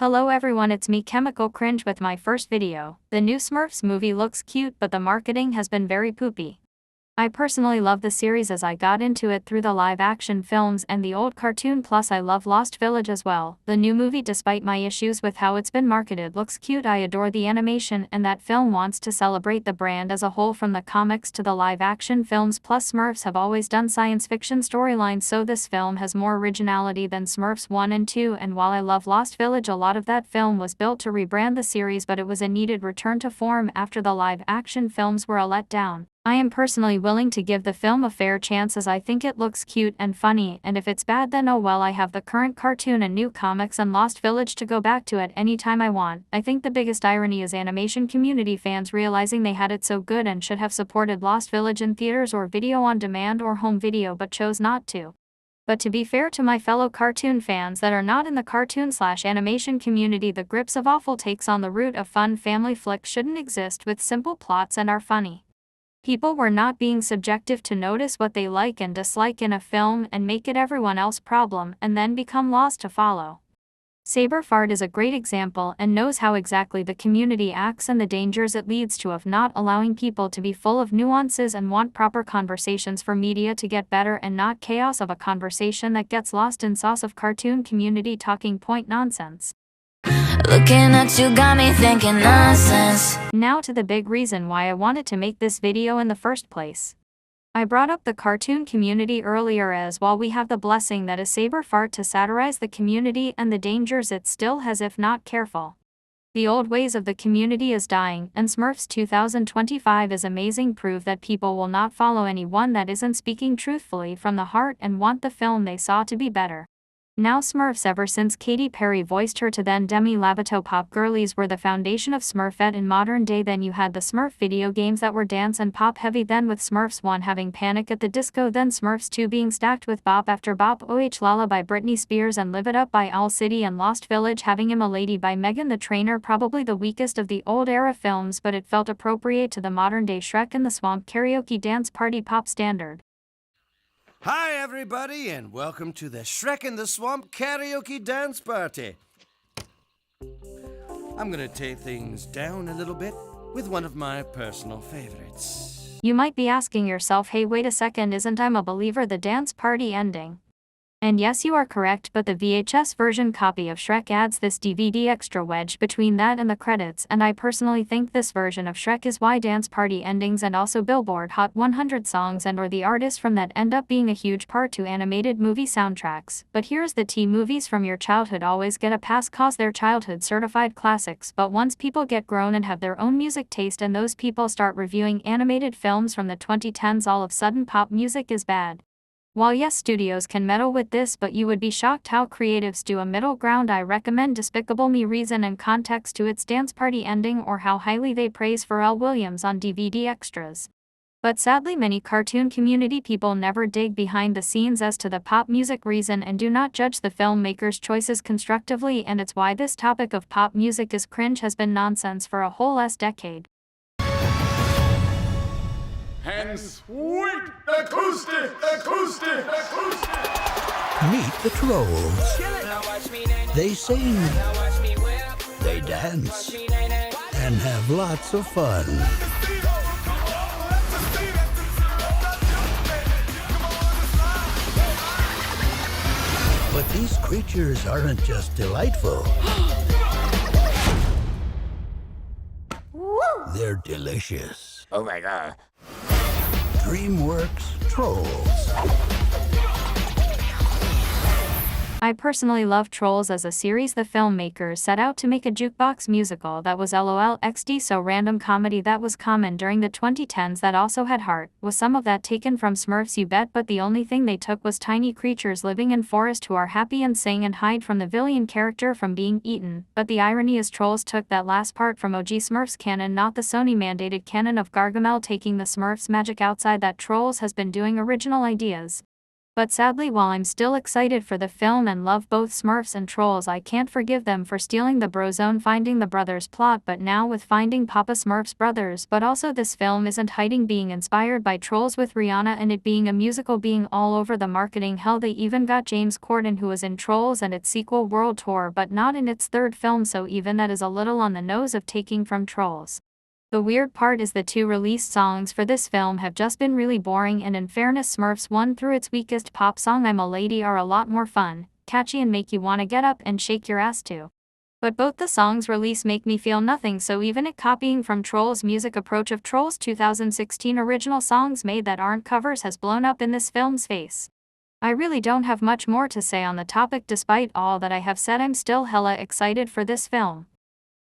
Hello everyone, it's me Chemical Cringe with my first video. The new Smurfs movie looks cute, but the marketing has been very poopy. I personally love the series as I got into it through the live-action films and the old cartoon, plus I love Lost Village as well. The new movie, despite my issues with how it's been marketed, looks cute. I adore the animation, and that film wants to celebrate the brand as a whole from the comics to the live-action films, plus Smurfs have always done science fiction storylines, so this film has more originality than Smurfs 1 and 2, and while I love Lost Village, a lot of that film was built to rebrand the series, but it was a needed return to form after the live-action films were a letdown. I am personally willing to give the film a fair chance as I think it looks cute and funny, and if it's bad then oh well, I have the current cartoon and new comics and Lost Village to go back to at any time I want. I think the biggest irony is animation community fans realizing they had it so good and should have supported Lost Village in theaters or video on demand or home video but chose not to. But to be fair to my fellow cartoon fans that are not in the cartoon/animation community, the grips of awful takes on the root of fun family flicks shouldn't exist with simple plots and are funny. People were not being subjective to notice what they like and dislike in a film and make it everyone else's problem and then become lost to follow. Saberfart is a great example and knows how exactly the community acts and the dangers it leads to of not allowing people to be full of nuances and want proper conversations for media to get better and not chaos of a conversation that gets lost in sauce of cartoon community talking point nonsense. Looking at you got me thinking nonsense. Now to the big reason why I wanted to make this video in the first place. I brought up the cartoon community earlier as while we have the blessing that is Saberfart to satirize the community and the dangers it still has if not careful. The old ways of the community is dying, and Smurfs 2025 is amazing proof that people will not follow anyone that isn't speaking truthfully from the heart and want the film they saw to be better. Now Smurfs, ever since Katy Perry voiced her to then Demi Lovato, pop girlies were the foundation of Smurfette in modern day. Then you had the Smurf video games that were dance and pop heavy, then with Smurfs 1 having Panic at the Disco, then Smurfs 2 being stacked with Bop After Bop, OH Lala by Britney Spears and Live It Up by Owl City, and Lost Village having I'm a Lady by Megan the Trainer, probably the weakest of the old era films, but it felt appropriate to the modern day Shrek in the Swamp karaoke dance party pop standard. Hi everybody, and welcome to the Shrek in the Swamp karaoke dance party. I'm gonna take things down a little bit with one of my personal favorites. You might be asking yourself, hey wait a second, isn't I'm a Believer the dance party ending? And yes, you are correct, but the VHS version copy of Shrek adds this DVD extra wedge between that and the credits, and I personally think this version of Shrek is why dance party endings and also Billboard Hot 100 songs and or the artists from that end up being a huge part to animated movie soundtracks. But here's the tea, movies from your childhood always get a pass cause they're childhood certified classics, but once people get grown and have their own music taste and those people start reviewing animated films from the 2010s, all of a sudden pop music is bad. While yes, studios can meddle with this, but you would be shocked how creatives do a middle ground. I recommend Despicable Me reason and context to its dance party ending, or how highly they praise Pharrell Williams on DVD extras. But sadly many cartoon community people never dig behind the scenes as to the pop music reason and do not judge the filmmakers' choices constructively, and it's why this topic of pop music is cringe has been nonsense for a whole decade. And sweet acoustic. Meet the trolls. They sing, they dance, and have lots of fun. But these creatures aren't just delightful. They're delicious. Oh my god. DreamWorks Trolls. I personally love Trolls as a series. The filmmakers set out to make a jukebox musical that was LOL-XD, so random comedy that was common during the 2010s that also had heart. Was some of that taken from Smurfs? You bet, but the only thing they took was tiny creatures living in forest who are happy and sing and hide from the villain character from being eaten. But the irony is Trolls took that last part from OG Smurfs canon, not the Sony mandated canon of Gargamel taking the Smurfs magic outside that. Trolls has been doing original ideas. But sadly, while I'm still excited for the film and love both Smurfs and Trolls, I can't forgive them for stealing the Brozone Finding the Brothers plot, but now with Finding Papa Smurf's Brothers. But also, this film isn't hiding being inspired by Trolls, with Rihanna and it being a musical being all over the marketing. Hell, they even got James Corden, who was in Trolls and its sequel World Tour, but not in its third film, so even that is a little on the nose of taking from Trolls. The weird part is the two released songs for this film have just been really boring, and in fairness, Smurfs 1 through its weakest pop song I'm a Lady are a lot more fun, catchy and make you wanna get up and shake your ass too. But both the songs released make me feel nothing, so even it copying from Trolls' music approach of Trolls' 2016 original songs made that aren't covers has blown up in this film's face. I really don't have much more to say on the topic. Despite all that I have said, I'm still hella excited for this film.